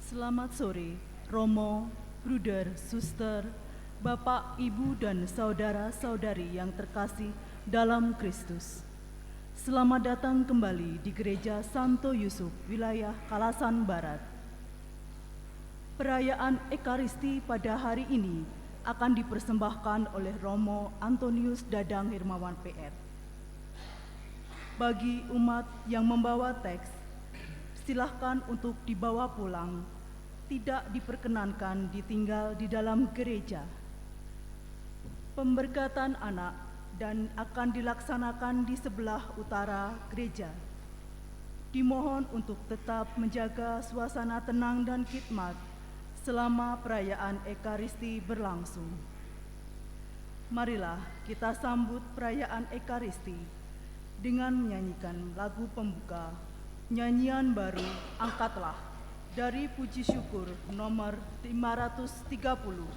Selamat sore, Romo, Bruder, Suster, Bapak, Ibu, dan saudara-saudari yang terkasih dalam Kristus. Selamat datang kembali di Gereja Santo Yusuf, wilayah Kalasan Barat. Perayaan Ekaristi pada hari ini akan dipersembahkan oleh Romo Antonius Dadang Hermawan PR. Bagi umat yang membawa teks, silahkan untuk dibawa pulang, tidak diperkenankan ditinggal di dalam gereja. Pemberkatan anak dan akan dilaksanakan di sebelah utara gereja. Dimohon untuk tetap menjaga suasana tenang dan khidmat selama perayaan Ekaristi berlangsung. Marilah kita sambut perayaan Ekaristi dengan menyanyikan lagu pembuka, nyanyian baru Angkatlah, dari Puji Syukur nomor 530.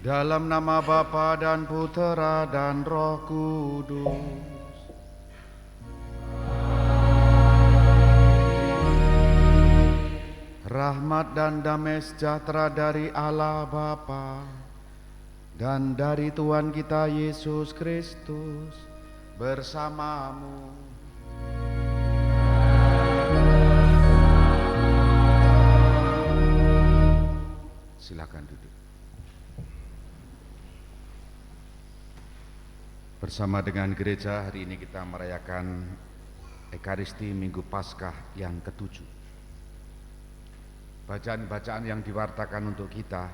Dalam nama Bapa dan Putera dan Roh Kudus. Rahmat dan damai sejahtera dari Allah Bapa dan dari Tuhan kita Yesus Kristus bersamamu. Silakan duduk. Bersama dengan gereja hari ini kita merayakan Ekaristi Minggu Paskah yang ke-7. Bacaan-bacaan yang diwartakan untuk kita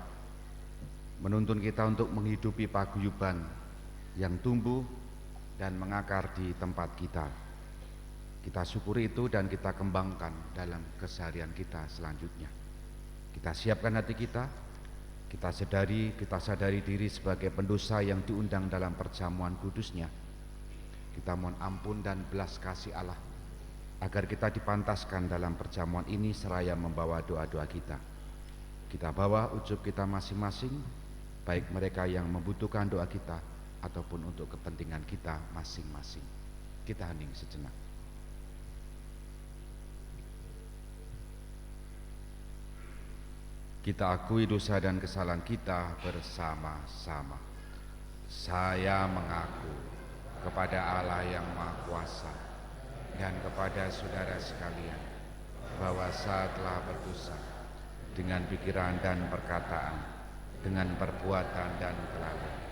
menuntun kita untuk menghidupi paguyuban yang tumbuh dan mengakar di tempat kita. Kita syukuri itu dan kita kembangkan dalam keseharian kita selanjutnya. Kita siapkan hati kita sadari diri sebagai pendosa yang diundang dalam perjamuan kudusnya. Kita mohon ampun dan belas kasih Allah agar kita dipantaskan dalam perjamuan ini seraya membawa doa-doa kita. Kita bawa ujub kita masing-masing, baik mereka yang membutuhkan doa kita ataupun untuk kepentingan kita masing-masing. Kita hening sejenak. Kita akui dosa dan kesalahan kita bersama-sama. Saya mengaku kepada Allah yang Maha Kuasa dan kepada saudara sekalian bahwa saya telah berdosa dengan pikiran dan perkataan, dengan perbuatan dan kelalaian.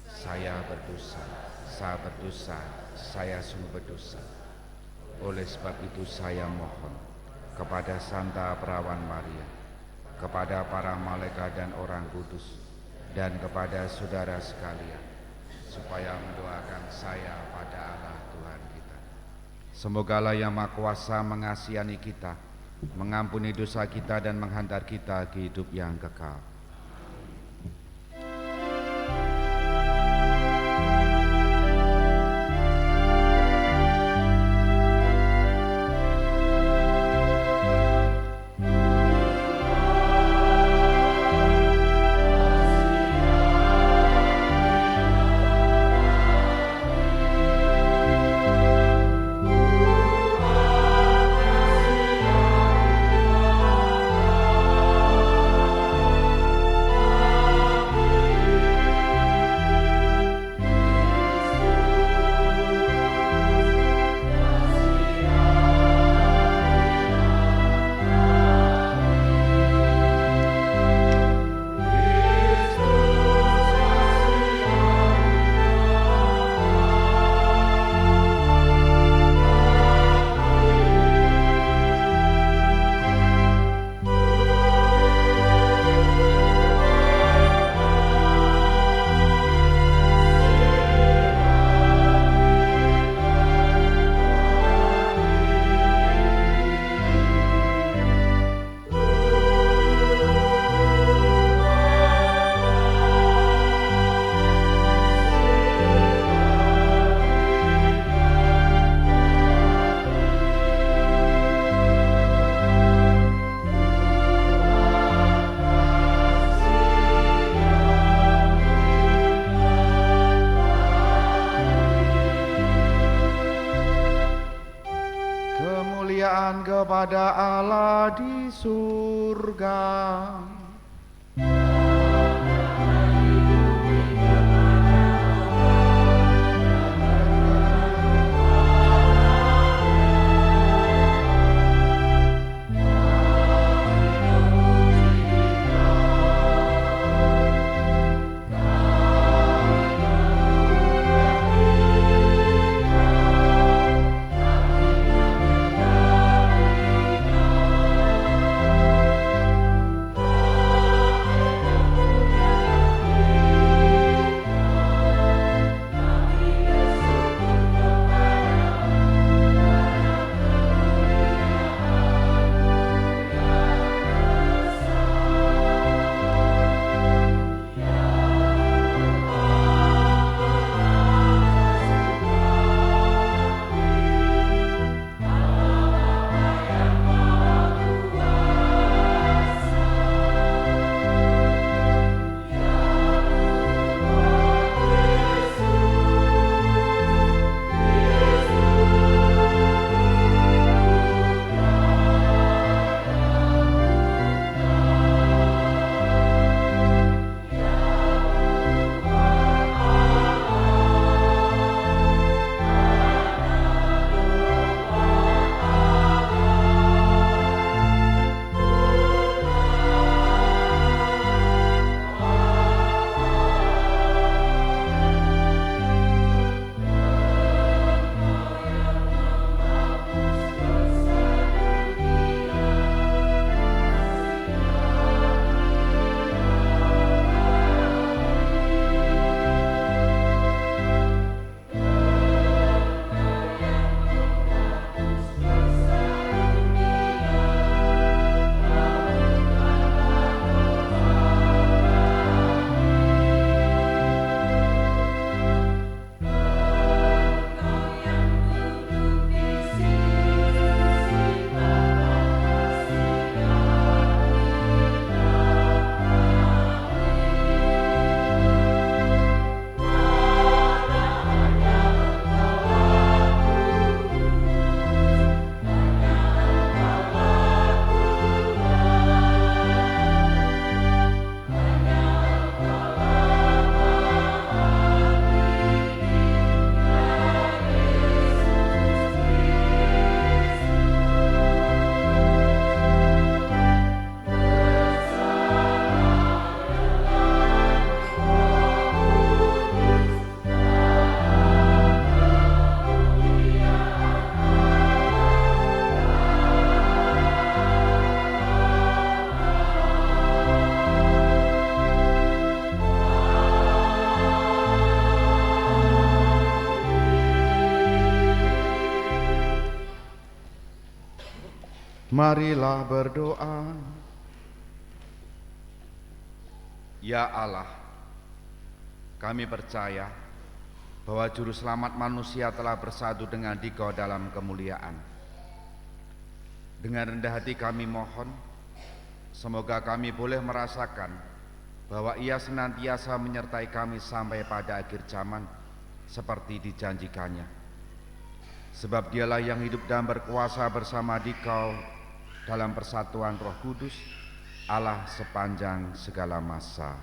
Saya berdosa, saya sungguh berdosa. Oleh sebab itu saya mohon kepada Santa Perawan Maria, kepada para malaikat dan orang kudus, dan kepada saudara sekalian, supaya mendoakan saya pada Allah Tuhan kita. Semoga Allah yang Maha Kuasa mengasihani kita, mengampuni dosa kita dan menghantar kita ke hidup yang kekal. kepada Allah di surga. Marilah berdoa. Ya Allah, kami percaya bahwa Juru Selamat manusia telah bersatu dengan Dikau dalam kemuliaan. Dengan rendah hati kami mohon, semoga kami boleh merasakan bahwa Ia senantiasa menyertai kami sampai pada akhir zaman seperti dijanjikannya. Sebab Dialah yang hidup dan berkuasa bersama Dikau dalam persatuan Roh Kudus, Allah sepanjang segala masa.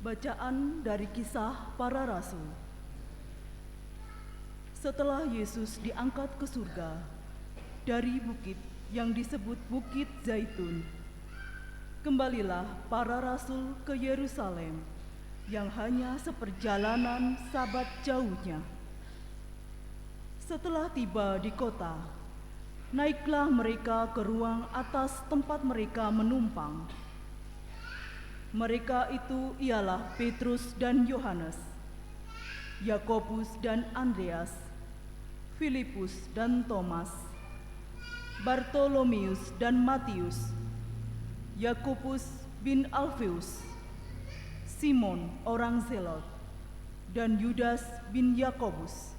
Bacaan dari Kisah Para Rasul. Setelah Yesus diangkat ke surga dari bukit yang disebut Bukit Zaitun, kembalilah para rasul ke Yerusalem yang hanya seperjalanan sabat jauhnya. Setelah tiba di kota, naiklah mereka ke ruang atas tempat mereka menumpang. Mereka itu ialah Petrus dan Yohanes, Yakobus dan Andreas, Filipus dan Thomas, Bartolomeus dan Matius, Yakobus bin Alfeus, Simon orang Zelot, dan Yudas bin Yakobus.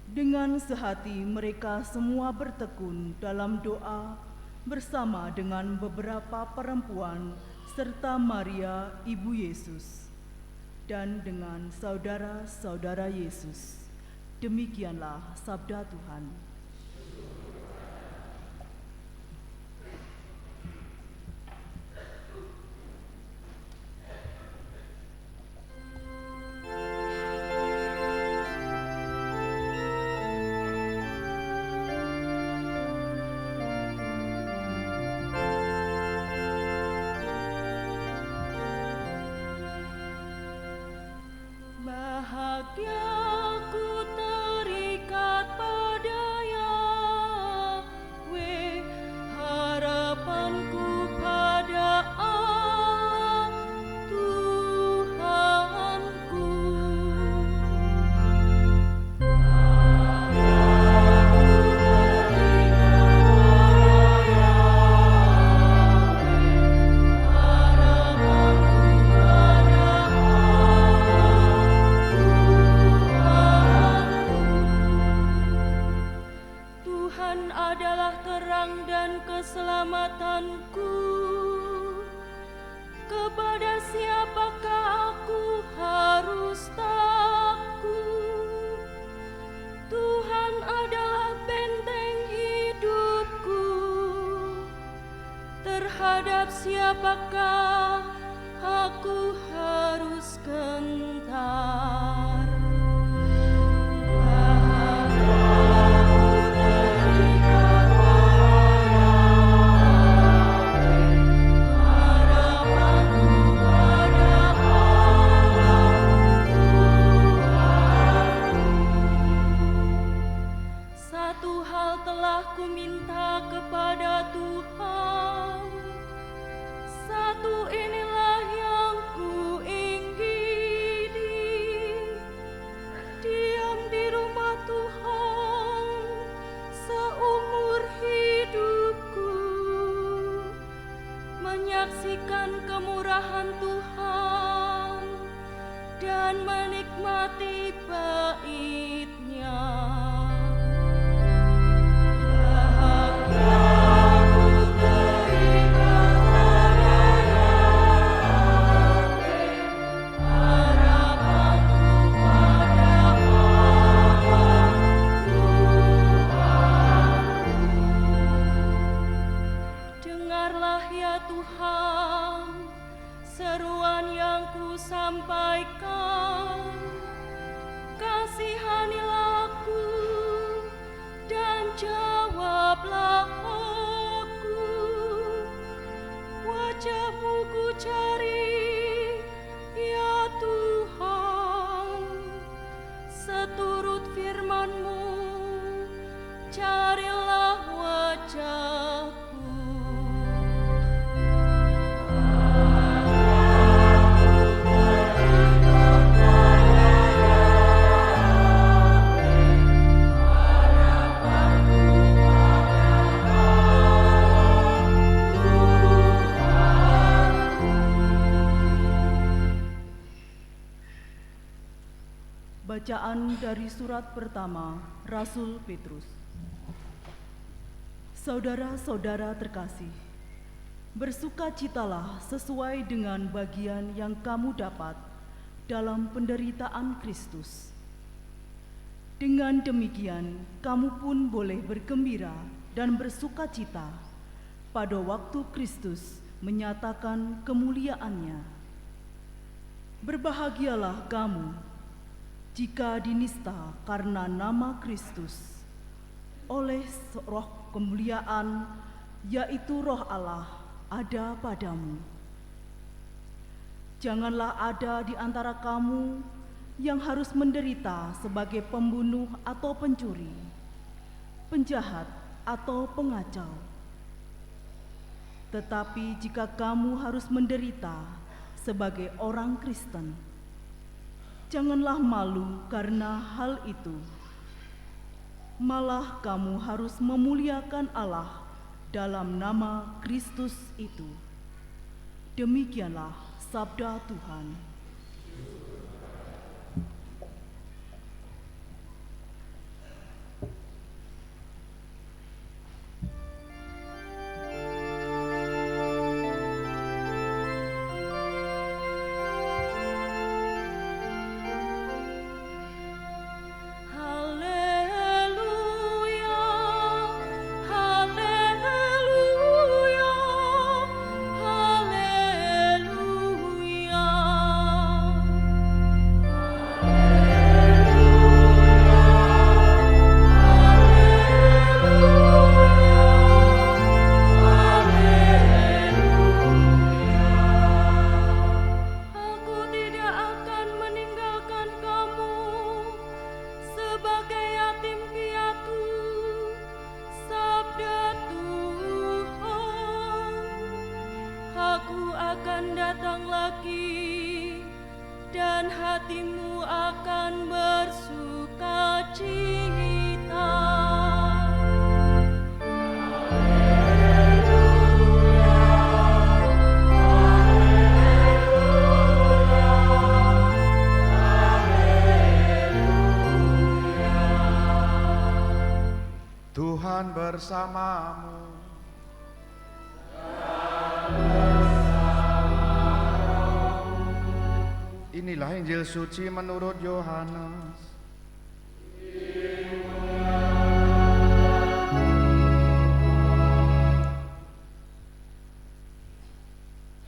Dengan sehati mereka semua bertekun dalam doa bersama dengan beberapa perempuan serta Maria Ibu Yesus dan dengan saudara-saudara Yesus. Demikianlah sabda Tuhan. Bahagiaku terikat pada Yahweh, harapanku pada Allah Tuhanku. Tuhan adalah terang dan keselamatanku. Kepada siapakah aku harus takut? Tuhan adalah benteng hidupku. Terhadap siapakah aku harus gentar? Satu hal telah kuminta kepada Tuhan, satu inilah yang kuingini, diam di rumah Tuhan seumur hidupku, menyaksikan kemurahan Tuhan dan menikmati bait-Nya. Dengarlah ya Tuhan, seruan yang kusampaikan. Kasihanilah aku dan jawablah aku. Wajah-Mu ku cari, ya Tuhan. Seturut firman-Mu, carilah wajah-Ku. Bacaan dari surat pertama Rasul Petrus. Saudara-saudara terkasih, bersukacitalah sesuai dengan bagian yang kamu dapat dalam penderitaan Kristus. Dengan demikian, kamu pun boleh bergembira dan bersukacita pada waktu Kristus menyatakan kemuliaannya. Berbahagialah kamu jika dinista karena nama Kristus oleh roh kemuliaan, yaitu roh Allah, ada padamu. Janganlah ada di antara kamu yang harus menderita sebagai pembunuh atau pencuri, penjahat atau pengacau. Tetapi jika kamu harus menderita sebagai orang Kristen, janganlah malu karena hal itu. Malah kamu harus memuliakan Allah dalam nama Kristus itu. Demikianlah sabda Tuhan. Aku akan datang lagi, dan hatimu akan bersuka cita. Tuhan bersamamu. Inilah Injil suci menurut Yohanes.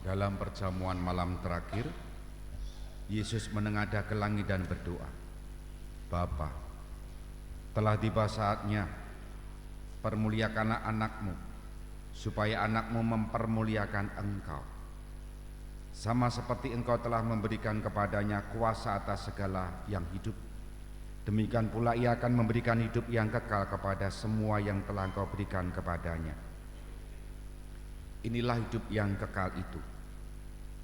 Dalam perjamuan malam terakhir, Yesus menengadah ke langit dan berdoa, "Bapa, telah tiba saatnya, permuliakanlah anakmu, supaya anakmu mempermuliakan engkau. Sama seperti engkau telah memberikan kepadanya kuasa atas segala yang hidup, demikian pula ia akan memberikan hidup yang kekal kepada semua yang telah engkau berikan kepadanya. Inilah hidup yang kekal itu,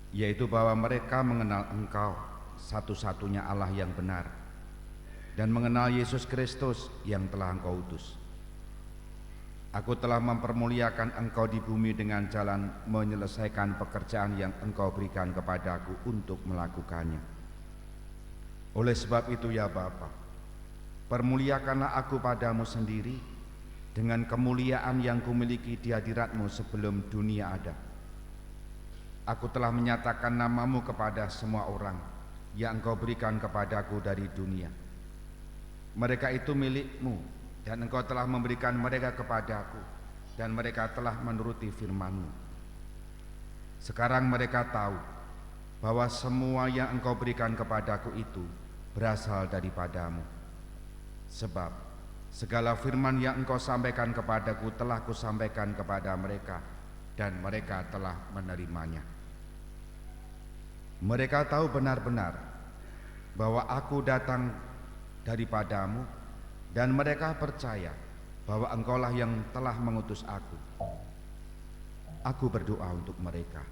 yaitu bahwa mereka mengenal engkau, satu-satunya Allah yang benar, dan mengenal Yesus Kristus yang telah engkau utus. Aku telah mempermuliakan engkau di bumi dengan jalan menyelesaikan pekerjaan yang engkau berikan kepadaku untuk melakukannya. Oleh sebab itu ya Bapa, permuliakanlah aku padamu sendiri dengan kemuliaan yang kumiliki di hadiratmu sebelum dunia ada. Aku telah menyatakan namamu kepada semua orang yang engkau berikan kepadaku dari dunia. Mereka itu milikmu, dan engkau telah memberikan mereka kepadaku, dan mereka telah menuruti firman-Mu. Sekarang mereka tahu bahwa semua yang engkau berikan kepadaku itu berasal daripadamu. Sebab segala firman yang engkau sampaikan kepadaku telah kusampaikan kepada mereka, dan mereka telah menerimanya. Mereka tahu benar-benar bahwa aku datang daripadamu, dan mereka percaya bahwa engkaulah yang telah mengutus aku. Aku berdoa untuk mereka.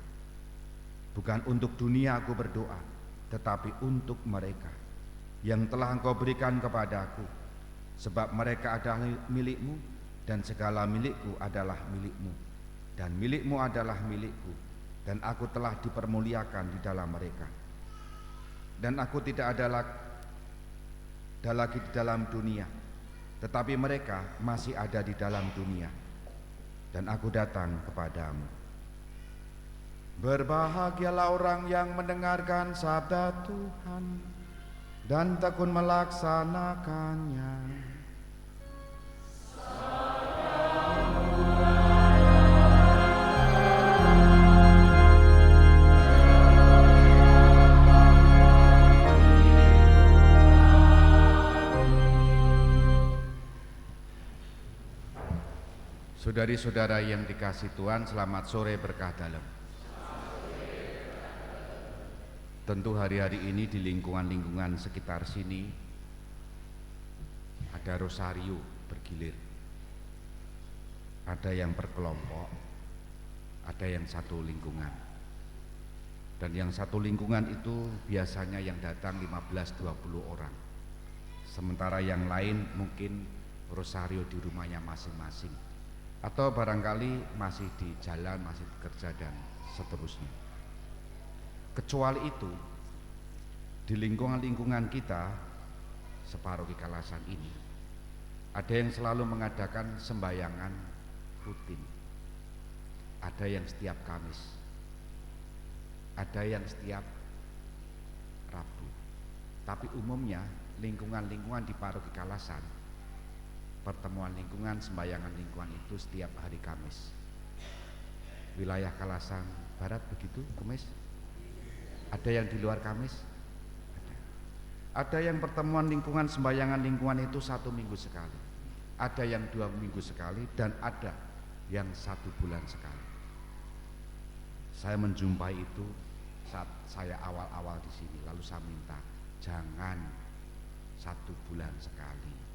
Bukan untuk dunia aku berdoa, tetapi untuk mereka yang telah engkau berikan kepadaku, sebab mereka adalah milikmu, dan segala milikku adalah milikmu, dan milikmu adalah milikku, dan aku telah dipermuliakan di dalam mereka. Dan aku tidak ada lagi di dalam dunia, tetapi mereka masih ada di dalam dunia, dan aku datang kepadamu. Berbahagialah orang yang mendengarkan sabda Tuhan dan tekun melaksanakannya. Saudari-saudara yang dikasihi Tuhan, selamat sore berkah dalam. Tentu hari-hari ini di lingkungan-lingkungan sekitar sini ada rosario bergilir. Ada yang berkelompok, ada yang satu lingkungan. Dan yang satu lingkungan itu biasanya yang datang 15-20 orang. Sementara yang lain mungkin rosario di rumahnya masing-masing, atau barangkali masih di jalan, masih bekerja dan seterusnya. Kecuali itu, di lingkungan-lingkungan kita separoki Kalasan ini ada yang selalu mengadakan sembayangan rutin. Ada yang setiap Kamis, ada yang setiap Rabu. Tapi umumnya lingkungan-lingkungan di paroki Kalasan, pertemuan lingkungan, sembayangan lingkungan itu setiap hari Kamis. Wilayah Kalasan Barat begitu, Kamis? Ada yang di luar Kamis? Ada yang pertemuan lingkungan, sembayangan lingkungan itu 1 minggu sekali. Ada yang 2 minggu sekali, dan ada yang 1 bulan sekali. Saya menjumpai itu saat saya awal-awal di sini, lalu saya minta jangan 1 bulan sekali.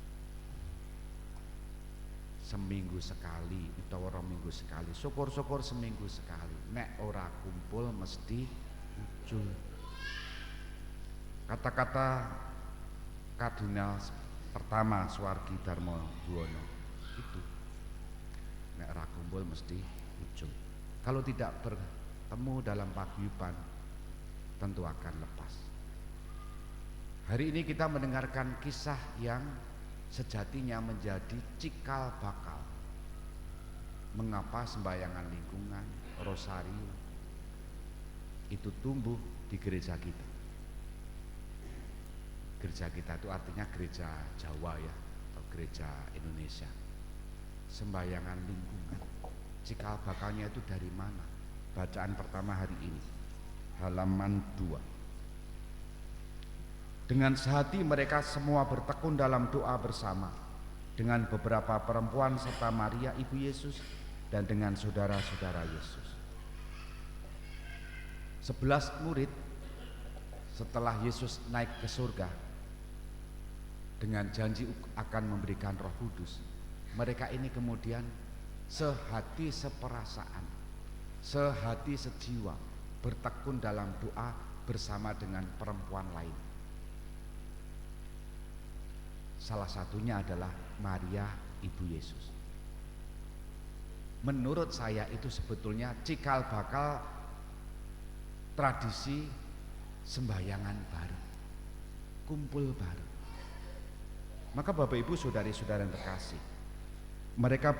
seminggu sekali utawa 2 minggu sekali, syukur-syukur seminggu sekali. Nek ora kumpul mesti ucul. Kata-kata Kardinal pertama Suwargi Darmo Buwono itu, nek ora kumpul mesti ucul. Kalau tidak bertemu dalam paguyuban tentu akan lepas. Hari ini kita mendengarkan kisah yang sejatinya menjadi cikal bakal mengapa sembayangan lingkungan, rosario itu tumbuh di gereja kita. Gereja kita itu artinya gereja Jawa ya, atau gereja Indonesia. Sembayangan lingkungan, cikal bakalnya itu dari mana? Bacaan pertama hari ini, halaman 2. Dengan sehati mereka semua bertekun dalam doa bersama dengan beberapa perempuan serta Maria ibu Yesus dan dengan saudara-saudara Yesus. 11 murid setelah Yesus naik ke surga dengan janji akan memberikan Roh Kudus, mereka ini kemudian sehati seperasaan, sehati sejiwa bertekun dalam doa bersama dengan perempuan lain. Salah satunya adalah Maria ibu Yesus. Menurut saya itu sebetulnya cikal bakal tradisi sembahyangan bareng, kumpul bareng. Maka Bapak Ibu saudari-saudara yang terkasih, mereka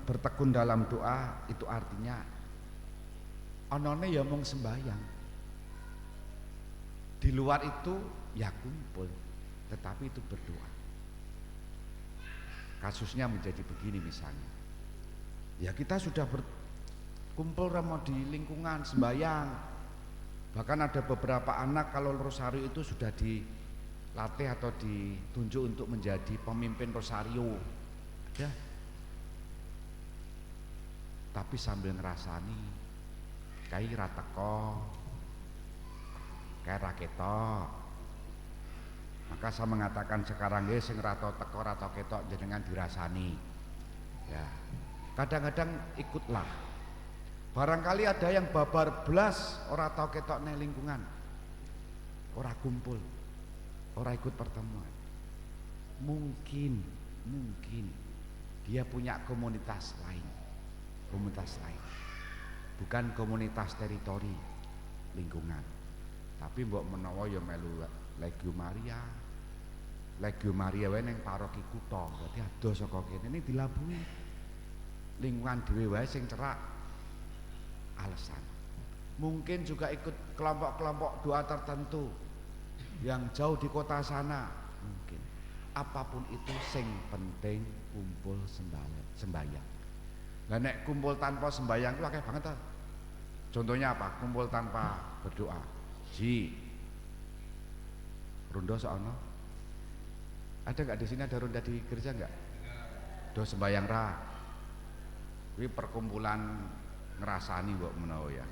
bertekun dalam doa itu artinya onone ya mung sembahyang. Di luar itu ya kumpul, tetapi itu berdoa. Kasusnya menjadi begini misalnya, ya kita sudah berkumpul di lingkungan sembahyang, bahkan ada beberapa anak kalau rosario itu sudah dilatih atau ditunjuk untuk menjadi pemimpin rosario, ada. Tapi sambil ngerasani kayak rateko, kayak raketok. Maka saya mengatakan sekarang ya sing rato teko rato ketok jenengan dirasani. Ya. Kadang-kadang ikutlah. Barangkali ada yang babar blas ora tau ketok nang lingkungan. Ora kumpul. Ora ikut pertemuan. Mungkin dia punya komunitas lain. Komunitas lain. Bukan komunitas teritori lingkungan. Tapi mbok menawa ya melu Legio Maria. Legio Maria wae ning paroki kutha, berarti ado saka kene ini dilabungi. Lingkungan dhewe wae sing cerak. Alasan. Mungkin juga ikut kelompok-kelompok doa tertentu yang jauh di kota sana, mungkin. Apapun itu sing penting kumpul sembahyang. Lah nek kumpul tanpa sembahyang itu akeh banget ta. Contohnya apa? Kumpul tanpa berdoa. Ronda soalnya ada nggak di sini, ada ronda di gereja nggak? Do sembayang ra. Ini perkumpulan ngerasani mbok menawa ya.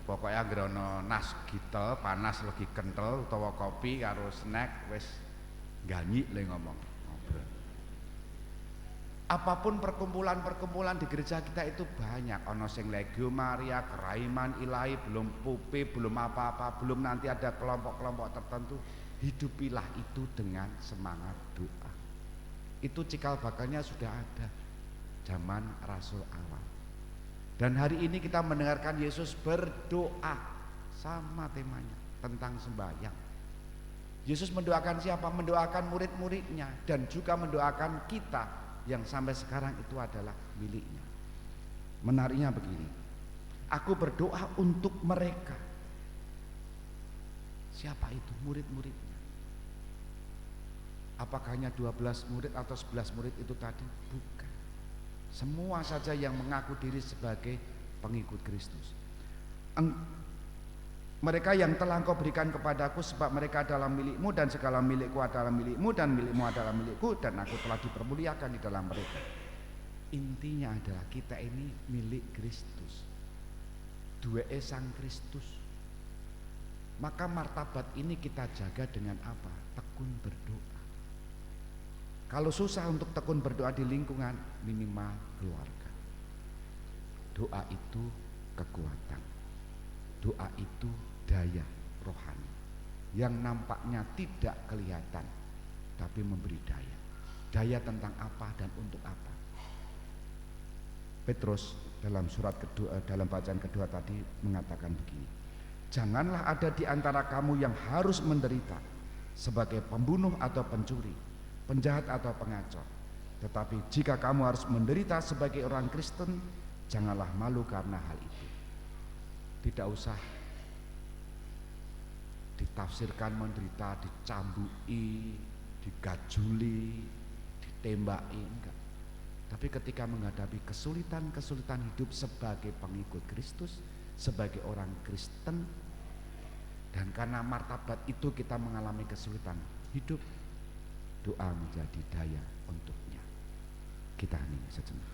Pokoknya anggere ana nas gitel panas lagi kental utawa kopi karo snack wis ganyi le ngomong ngobrol. Apapun perkumpulan-perkumpulan di gereja kita itu banyak. Ono sing Legio Maria, Keraiman Ilahi, belum pupi, belum apa-apa, belum nanti ada kelompok-kelompok tertentu. Hidupilah itu dengan semangat doa. Itu cikal bakalnya sudah ada zaman Rasul awal. Dan hari ini kita mendengarkan Yesus berdoa, sama temanya tentang sembahyang. Yesus mendoakan siapa? Mendoakan murid-muridnya dan juga mendoakan kita yang sampai sekarang itu adalah miliknya. Menariknya begini, aku berdoa untuk mereka. Siapa itu? Murid-muridnya. Apakah hanya 12 murid atau 11 murid itu tadi? Bukan. Semua saja yang mengaku diri sebagai pengikut Kristus. Mereka yang telah Engkau berikan kepadaku, sebab mereka adalah milikmu dan segala milikku adalah milikmu dan milikmu adalah milikku dan aku telah dipermuliakan di dalam mereka. Intinya adalah kita ini milik Kristus. Duwe Sang Kristus. Maka martabat ini kita jaga dengan apa? Tekun berdoa. Kalau susah untuk tekun berdoa di lingkungan, minimal keluarga. Doa itu kekuatan. Doa itu daya rohani yang nampaknya tidak kelihatan, tapi memberi daya. Daya tentang apa dan untuk apa? Petrus dalam surat kedua, dalam bacaan kedua tadi mengatakan begini: janganlah ada di antara kamu yang harus menderita sebagai pembunuh atau pencuri, penjahat atau pengacau. Tetapi jika kamu harus menderita sebagai orang Kristen, janganlah malu karena hal itu. Tidak usah ditafsirkan menderita, dicambui, digajuli, ditembaki, enggak. Tapi ketika menghadapi kesulitan-kesulitan hidup sebagai pengikut Kristus, sebagai orang Kristen, dan karena martabat itu kita mengalami kesulitan hidup, doa menjadi daya untuknya. Kita hening sejenak.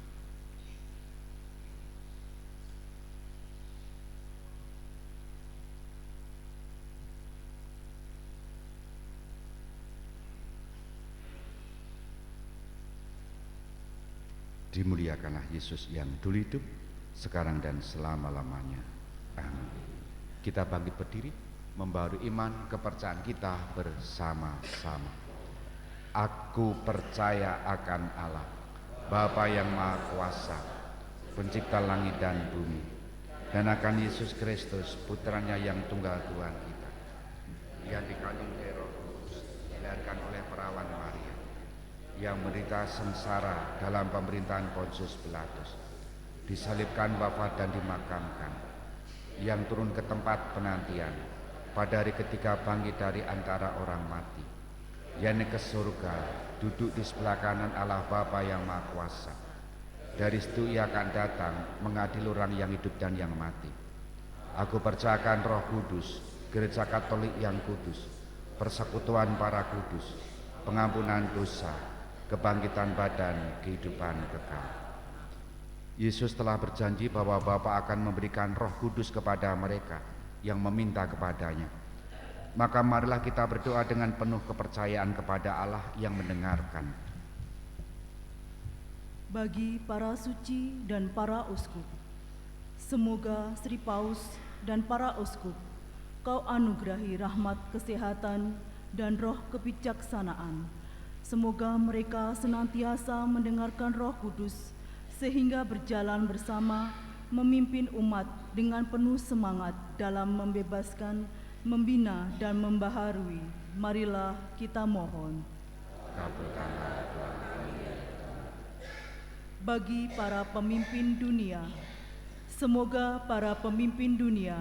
Dimuliakanlah Yesus yang dulu hidup, sekarang dan selama-lamanya. Amin. Kita bangkit berdiri, membaharui iman kepercayaan kita bersama-sama. Aku percaya akan Allah, Bapa yang Maha Kuasa, Pencipta langit dan bumi, dan akan Yesus Kristus, Putranya yang tunggal Tuhan kita, yang dikandung dari Roh Kudus, dilahirkan oleh perawan Maria, yang menderita sengsara dalam pemerintahan Pontius Pilatus, disalibkan, wafat dan dimakamkan, yang turun ke tempat penantian, pada hari ketiga bangkit dari antara orang mati, yang naik ke surga, duduk di sebelah kanan Allah Bapa yang Maha Kuasa. Dari situ ia akan datang mengadili orang yang hidup dan yang mati. Aku percayakan Roh Kudus, Gereja Katolik yang kudus, persekutuan para kudus, pengampunan dosa, kebangkitan badan, kehidupan kekal. Yesus telah berjanji bahwa Bapa akan memberikan Roh Kudus kepada mereka yang meminta kepadanya. Maka marilah kita berdoa dengan penuh kepercayaan kepada Allah yang mendengarkan. Bagi para suci dan para uskup, semoga Sri Paus dan para uskup, Kau anugerahi rahmat kesehatan dan roh kebijaksanaan. Semoga mereka senantiasa mendengarkan Roh Kudus, sehingga berjalan bersama memimpin umat dengan penuh semangat dalam membebaskan, membina dan membaharui. Marilah kita mohon. Kabulkanlah doa kami. Bagi para pemimpin dunia, semoga para pemimpin dunia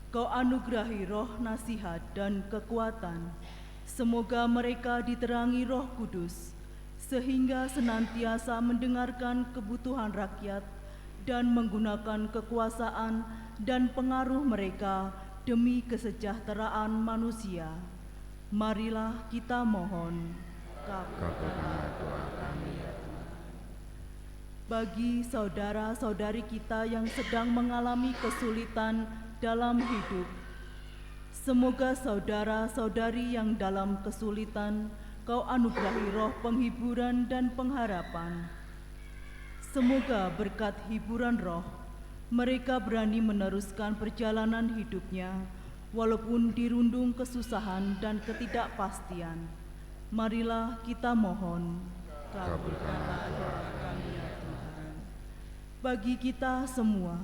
Kau anugerahi roh nasihat dan kekuatan. Semoga mereka diterangi Roh Kudus, sehingga senantiasa mendengarkan kebutuhan rakyat dan menggunakan kekuasaan dan pengaruh mereka demi kesejahteraan manusia. Marilah kita mohon. Kabulkanlah doa kami. Bagi saudara-saudari kita yang sedang mengalami kesulitan dalam hidup, semoga saudara-saudari yang dalam kesulitan Kau anugerahi roh penghiburan dan pengharapan. Semoga berkat hiburan roh, mereka berani meneruskan perjalanan hidupnya walaupun dirundung kesusahan dan ketidakpastian. Marilah kita mohon. Kabulkanlah doa kami. Bagi kita semua,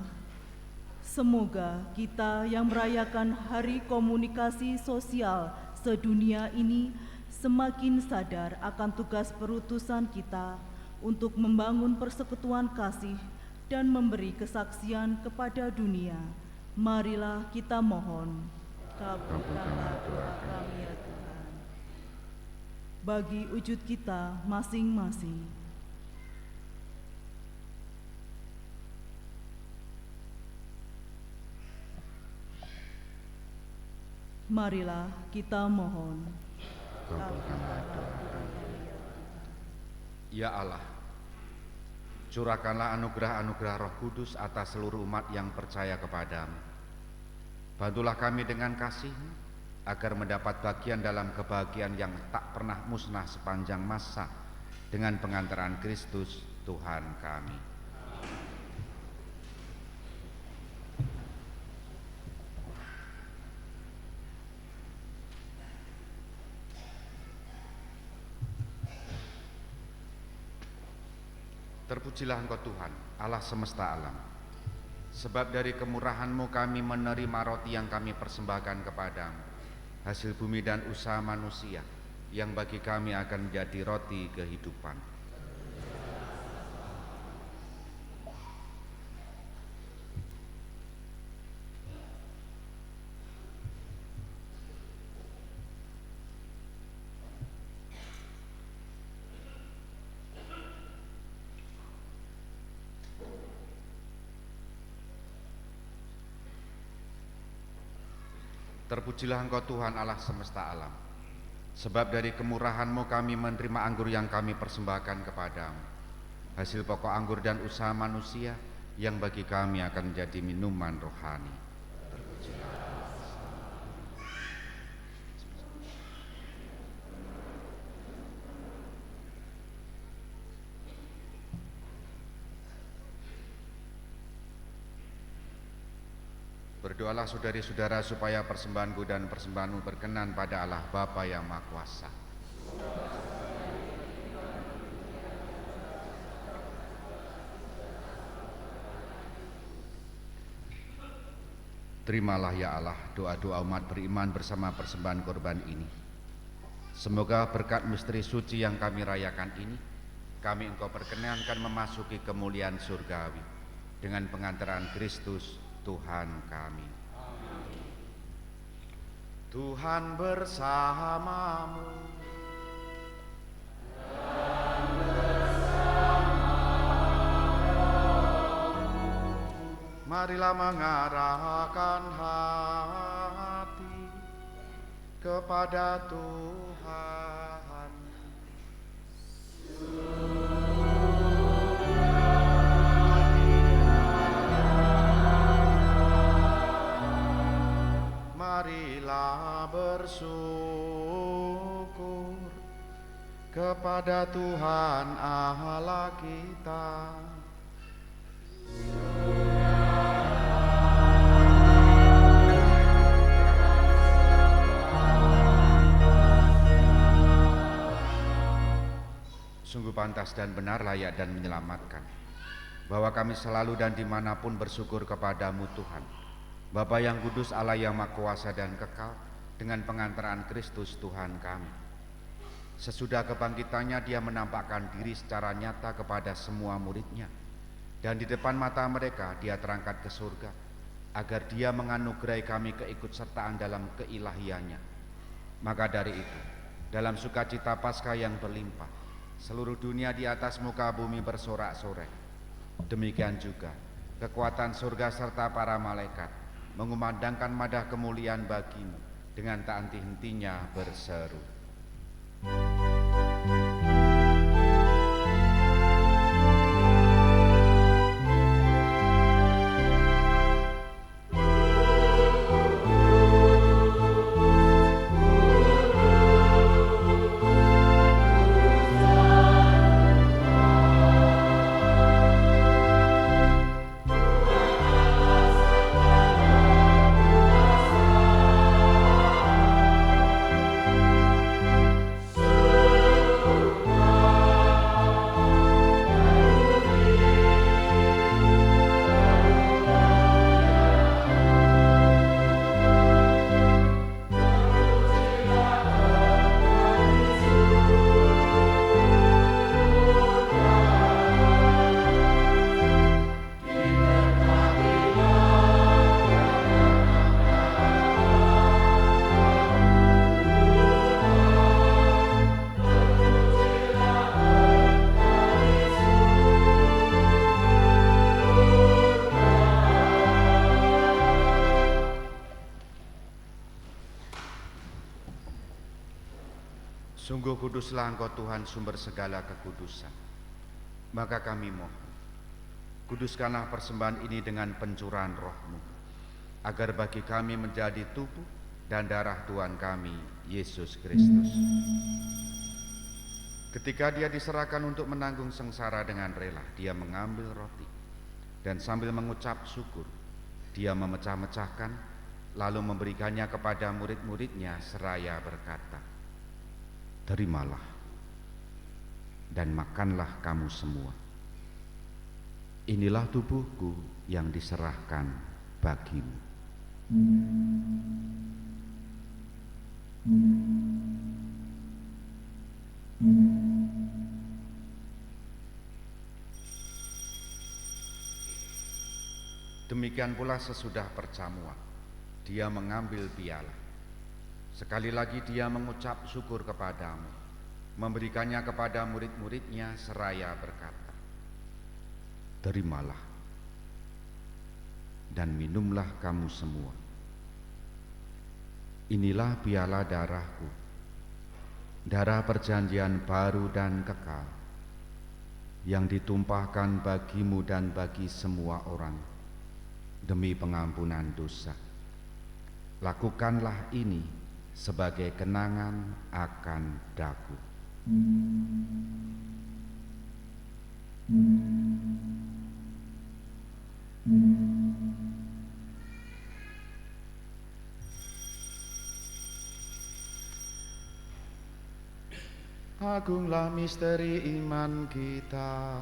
semoga kita yang merayakan Hari Komunikasi Sosial sedunia ini semakin sadar akan tugas perutusan kita untuk membangun persekutuan kasih dan memberi kesaksian kepada dunia. Marilah kita mohon. Kabulkanlah doa kami ya Tuhan. Bagi wujud kita masing-masing, marilah kita mohon. Kabulkanlah doa kami. Ya Allah, curahkanlah anugerah-anugerah Roh Kudus atas seluruh umat yang percaya kepadamu. Bantulah kami dengan kasih-Mu agar mendapat bagian dalam kebahagiaan yang tak pernah musnah sepanjang masa dengan pengantaran Kristus Tuhan kami. Terpujilah Engkau Tuhan, Allah semesta alam. Sebab dari kemurahan-Mu kami menerima roti yang kami persembahkan kepadamu, hasil bumi dan usaha manusia, yang bagi kami akan menjadi roti kehidupan. Terpujilah Engkau Tuhan Allah semesta alam. Sebab dari kemurahan-Mu kami menerima anggur yang kami persembahkan kepadamu, hasil pokok anggur dan usaha manusia, yang bagi kami akan menjadi minuman rohani. Terpujilah. Berdoalah saudari-saudara supaya persembahanku dan persembahanmu berkenan pada Allah Bapa yang Maha Kuasa. Terimalah ya Allah doa-doa umat beriman bersama persembahan korban ini. Semoga berkat misteri suci yang kami rayakan ini, kami Engkau perkenankan memasuki kemuliaan surgawi dengan pengantaran Kristus Tuhan kami. Amin. Tuhan bersamamu. Marilah mengarahkan hati kepada Tuhan. Marilah bersyukur kepada Tuhan Allah kita. Sungguh pantas dan benar, layak dan menyelamatkan, bahwa kami selalu dan dimanapun bersyukur kepadamu Tuhan, Bapa yang kudus, Allah yang Maha Kuasa dan kekal, dengan pengantaran Kristus Tuhan kami. Sesudah kebangkitannya Dia menampakkan diri secara nyata kepada semua muridnya, dan di depan mata mereka Dia terangkat ke surga, agar Dia menganugerahi kami keikutsertaan dalam keilahiannya. Maka dari itu, dalam sukacita Paskah yang berlimpah, seluruh dunia di atas muka bumi bersorak-sorai. Demikian juga kekuatan surga serta para malaikat mengumandangkan madah kemuliaan bagimu dengan tak henti-hentinya berseru. Sungguh kuduslah Engkau Tuhan, sumber segala kekudusan. Maka kami mohon, kuduskanlah persembahan ini dengan pencurahan Roh-Mu, agar bagi kami menjadi tubuh dan darah Tuhan kami, Yesus Kristus. Ketika dia diserahkan untuk menanggung sengsara dengan rela, dia mengambil roti dan sambil mengucap syukur, dia memecah-mecahkan lalu memberikannya kepada murid-muridnya seraya berkata, "Terimalah dan makanlah kamu semua. Inilah tubuhku yang diserahkan bagimu." Demikian pula sesudah perjamuan, dia mengambil piala. Sekali lagi dia mengucap syukur kepadamu, memberikannya kepada murid-muridnya seraya berkata, "Terimalah dan minumlah kamu semua. Inilah piala darahku, darah perjanjian baru dan kekal, yang ditumpahkan bagimu dan bagi semua orang demi pengampunan dosa. Lakukanlah ini sebagai kenangan akan daku." Agunglah misteri iman kita.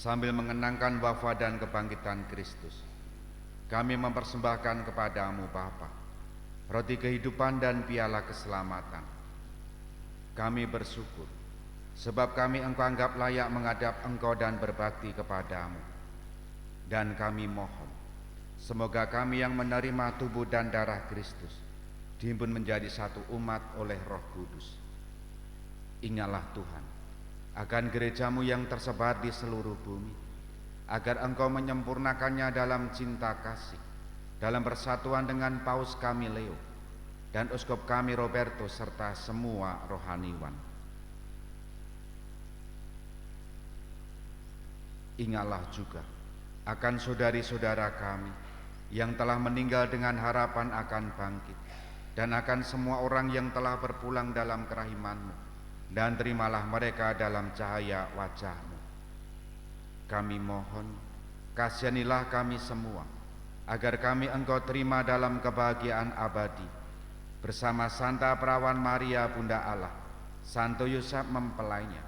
Sambil mengenangkan wafat dan kebangkitan Kristus, kami mempersembahkan kepadamu Bapa, roti kehidupan dan piala keselamatan. Kami bersyukur, sebab kami Engkau anggap layak menghadap Engkau dan berbakti kepadamu. Dan kami mohon, semoga kami yang menerima tubuh dan darah Kristus dihimpun menjadi satu umat oleh Roh Kudus. Ingatlah Tuhan akan gerejamu yang tersebar di seluruh bumi, agar Engkau menyempurnakannya dalam cinta kasih, dalam persatuan dengan Paus kami Leo dan Uskup kami Roberto serta semua rohaniwan. Ingatlah juga akan saudari-saudara kami yang telah meninggal dengan harapan akan bangkit, dan akan semua orang yang telah berpulang dalam kerahiman-Mu, dan terimalah mereka dalam cahaya wajah-Mu. Kami mohon, kasihanilah kami semua, agar kami Engkau terima dalam kebahagiaan abadi, bersama Santa Perawan Maria Bunda Allah, Santo Yusuf mempelainya,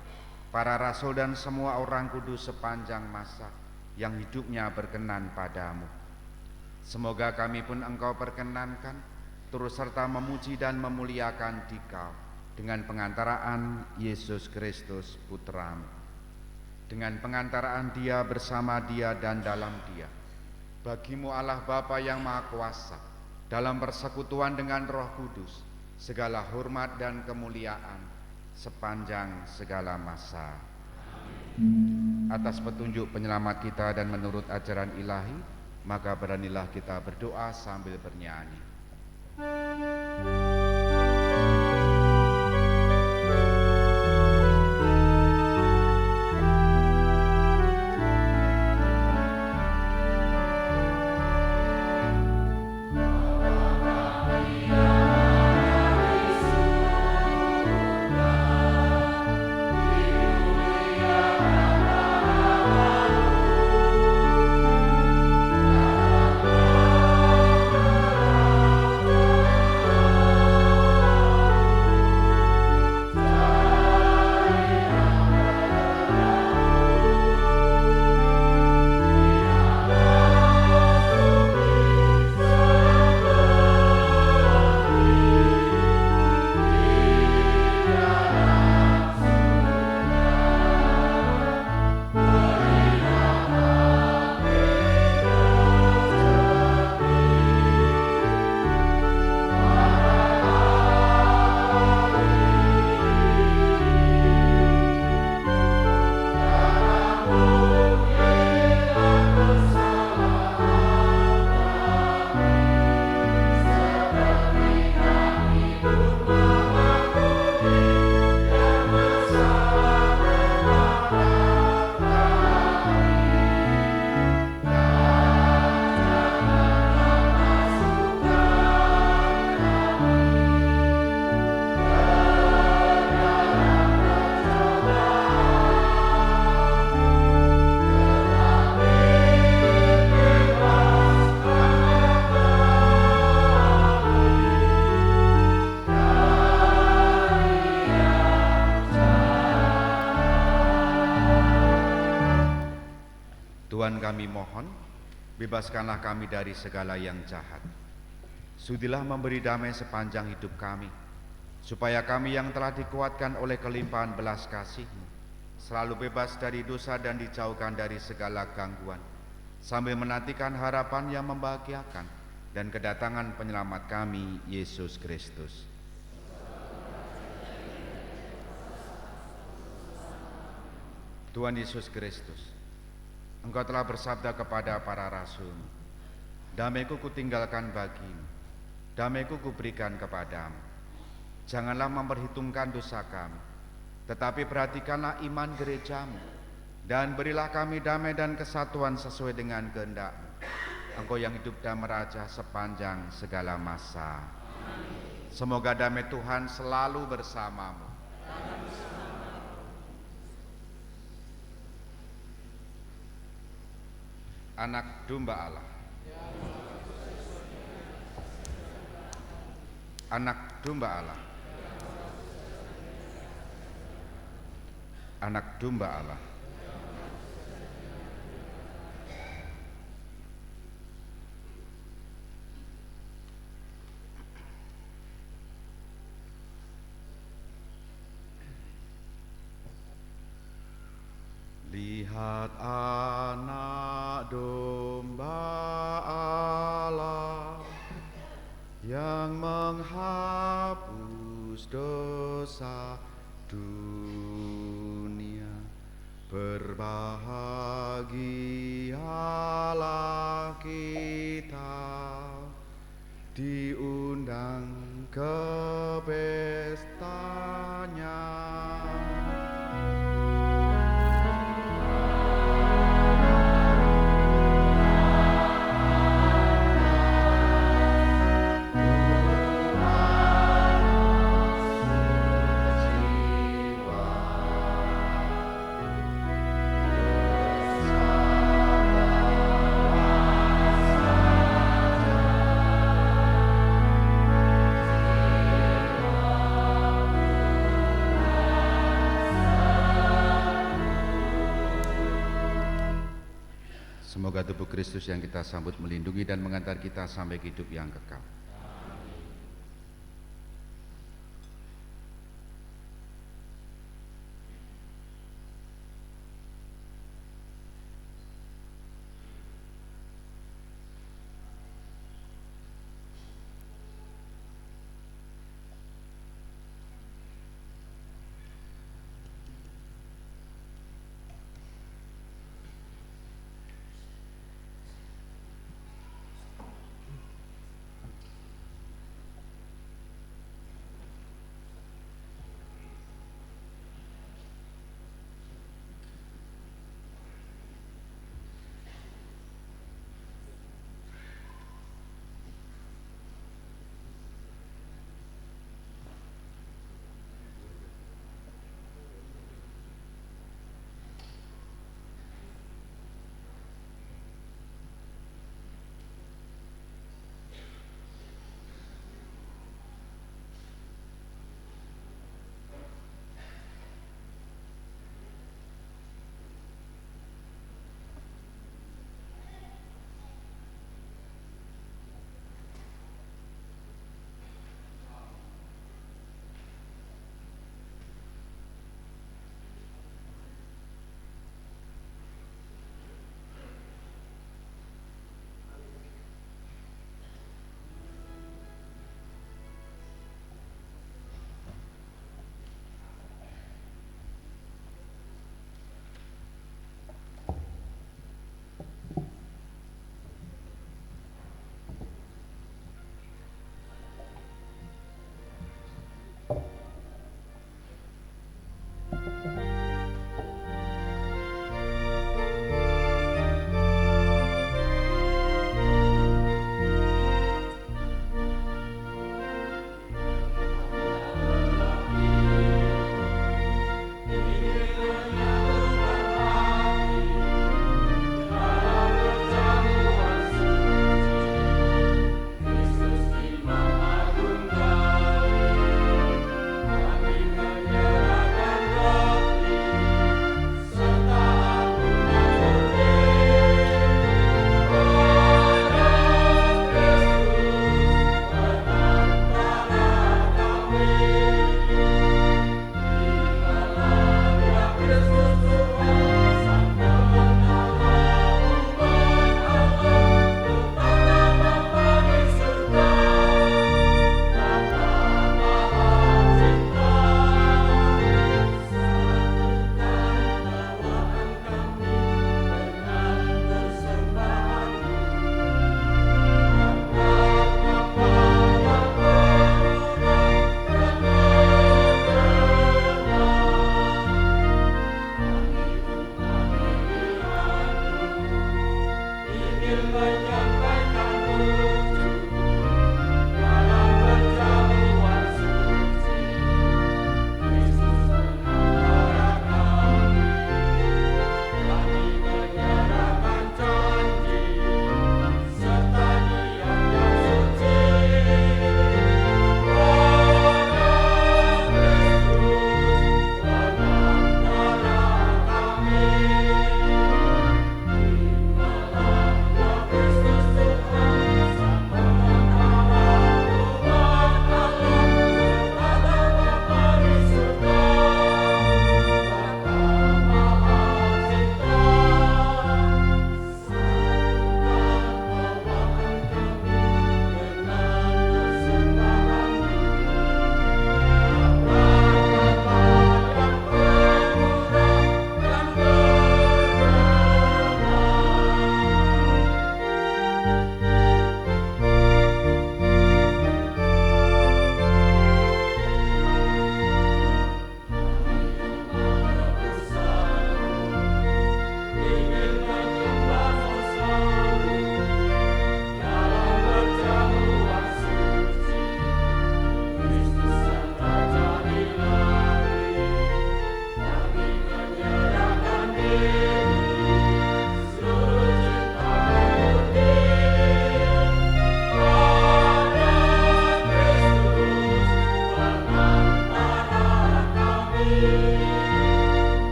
para rasul dan semua orang kudus sepanjang masa yang hidupnya berkenan padamu. Semoga kami pun Engkau perkenankan turut serta memuji dan memuliakan Dikau dengan pengantaraan Yesus Kristus Putra-Mu, dengan pengantaraan Dia, bersama Dia dan dalam Dia. Bagimu Allah Bapa yang Maha Kuasa, dalam persekutuan dengan Roh Kudus, segala hormat dan kemuliaan sepanjang segala masa. Atas petunjuk penyelamat kita dan menurut ajaran ilahi, maka beranilah kita berdoa sambil bernyanyi. kami mohon, bebaskanlah kami dari segala yang jahat. Sudilah memberi damai sepanjang hidup kami, supaya kami yang telah dikuatkan oleh kelimpahan belas kasih-Mu selalu bebas dari dosa dan dijauhkan dari segala gangguan, sambil menantikan harapan yang membahagiakan dan kedatangan penyelamat kami, Yesus Kristus. Tuhan Yesus Kristus, Engkau telah bersabda kepada para rasul, damai-Ku kutinggalkan bagimu, damai-Ku kuberikan kepadamu. Janganlah memperhitungkan dosa kami, tetapi perhatikanlah iman gereja-Mu, dan berilah kami damai dan kesatuan sesuai dengan kehendak-Mu. Engkau yang hidup dan meraja sepanjang segala masa. Amin. Semoga damai Tuhan selalu bersamamu. Anak domba Allah. Anak domba Allah. Anak domba Allah. Lihat anak domba Allah yang menghapus dosa dunia. Berbahagialah kita diundang ke pestanya. Semoga tubuh Kristus yang kita sambut melindungi dan mengantar kita sampai ke hidup yang kekal.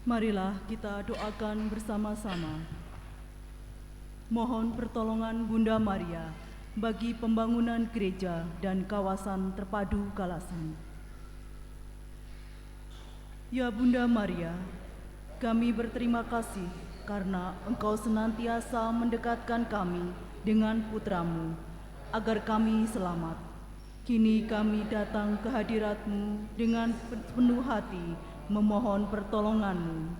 Marilah kita doakan bersama-sama. Mohon pertolongan Bunda Maria bagi pembangunan gereja dan kawasan terpadu Kalasan. Ya Bunda Maria, kami berterima kasih karena Engkau senantiasa mendekatkan kami dengan putra-Mu agar kami selamat. Kini kami datang ke hadirat-Mu dengan penuh hati memohon pertolongan-Mu.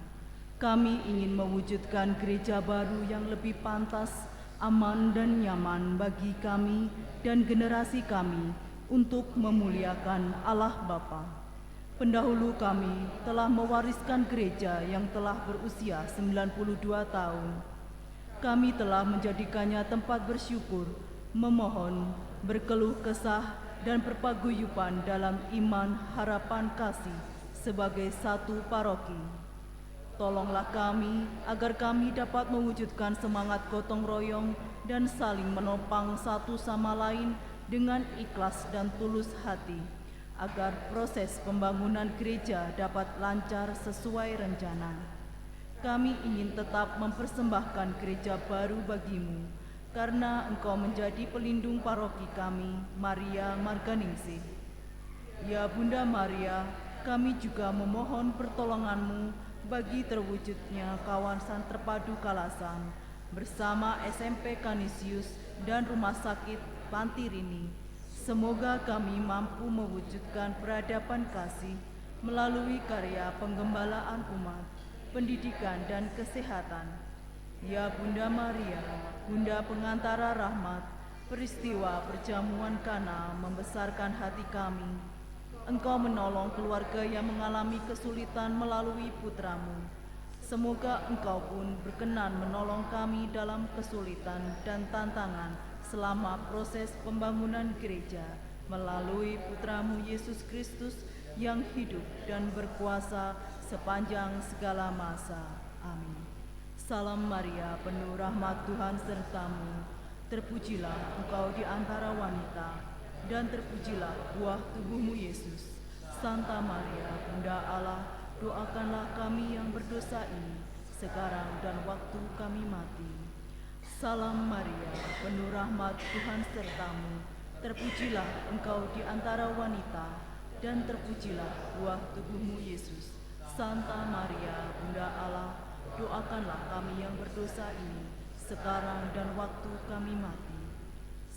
Kami ingin mewujudkan gereja baru yang lebih pantas, aman dan nyaman bagi kami dan generasi kami untuk memuliakan Allah Bapa. Pendahulu kami telah mewariskan gereja yang telah berusia 92 tahun. Kami telah menjadikannya tempat bersyukur, memohon, berkeluh kesah, dan berpaguyuban dalam iman, harapan, kasih sebagai satu paroki. Tolonglah kami agar kami dapat mewujudkan semangat gotong royong dan saling menopang satu sama lain dengan ikhlas dan tulus hati, agar proses pembangunan gereja dapat lancar sesuai rencana. Kami ingin tetap mempersembahkan gereja baru bagimu, karena Engkau menjadi pelindung paroki kami, Maria Marganingsih. Ya Bunda Maria, kami juga memohon pertolongan-Mu bagi terwujudnya kawasan terpadu Kalasan bersama SMP Canisius dan Rumah Sakit Pantirini. Semoga kami mampu mewujudkan peradaban kasih melalui karya penggembalaan umat, pendidikan dan kesehatan. Ya Bunda Maria, Bunda pengantara rahmat, peristiwa perjamuan Kana membesarkan hati kami. Engkau menolong keluarga yang mengalami kesulitan melalui putra-Mu. Semoga Engkau pun berkenan menolong kami dalam kesulitan dan tantangan selama proses pembangunan gereja melalui putra-Mu Yesus Kristus yang hidup dan berkuasa sepanjang segala masa. Amin. Salam Maria, penuh rahmat Tuhan serta-Mu. Terpujilah Engkau di antara wanita, dan terpujilah buah tubuh-Mu Yesus. Santa Maria, Bunda Allah, doakanlah kami yang berdosa ini, sekarang dan waktu kami mati. Salam Maria, penuh rahmat Tuhan serta-Mu. Terpujilah Engkau di antara wanita, dan terpujilah buah tubuh-Mu Yesus. Santa Maria, Bunda Allah, doakanlah kami yang berdosa ini, sekarang dan waktu kami mati.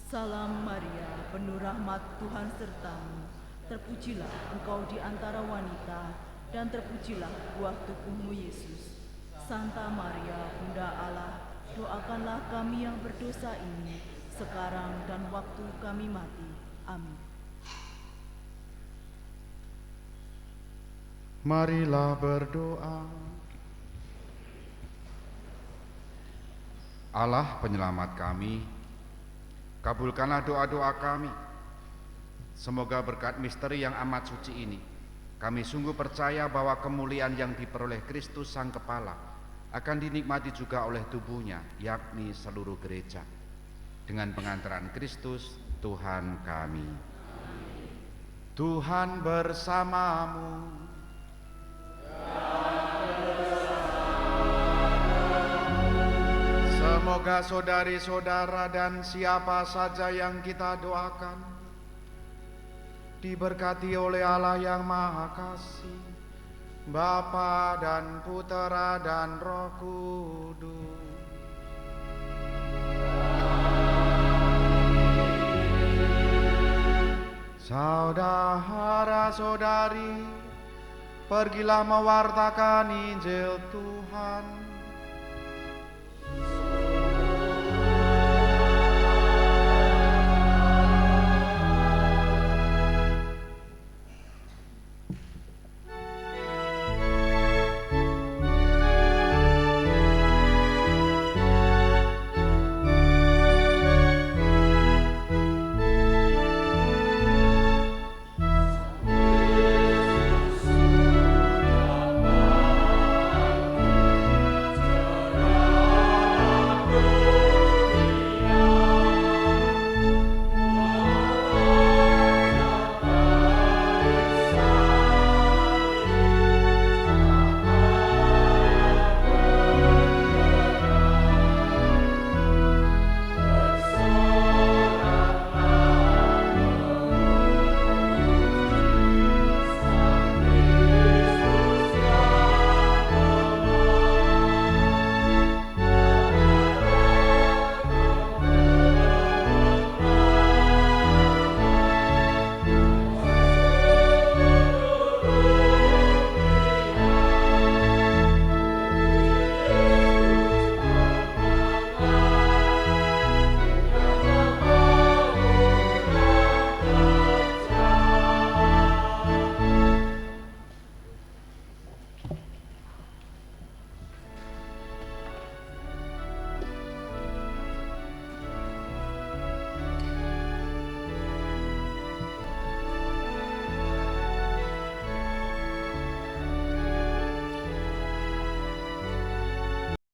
Salam Maria, penuh rahmat Tuhan serta-Mu. Terpujilah Engkau di antara wanita, dan terpujilah buah tubuh-Mu Yesus. Santa Maria, Bunda Allah, doakanlah kami yang berdosa ini, sekarang dan waktu kami mati. Amin. Marilah berdoa. Allah penyelamat kami, kabulkanlah doa-doa kami. Semoga berkat misteri yang amat suci ini, kami sungguh percaya bahwa kemuliaan yang diperoleh Kristus Sang Kepala akan dinikmati juga oleh tubuhnya, yakni seluruh gereja. Dengan pengantaran Kristus, Tuhan kami. Tuhan bersamamu. Semoga saudari-saudara dan siapa saja yang kita doakan diberkati oleh Allah yang Maha Kasih, Bapa dan Putera dan Roh Kudus. Saudara-saudari, pergilah mewartakan Injil Tuhan.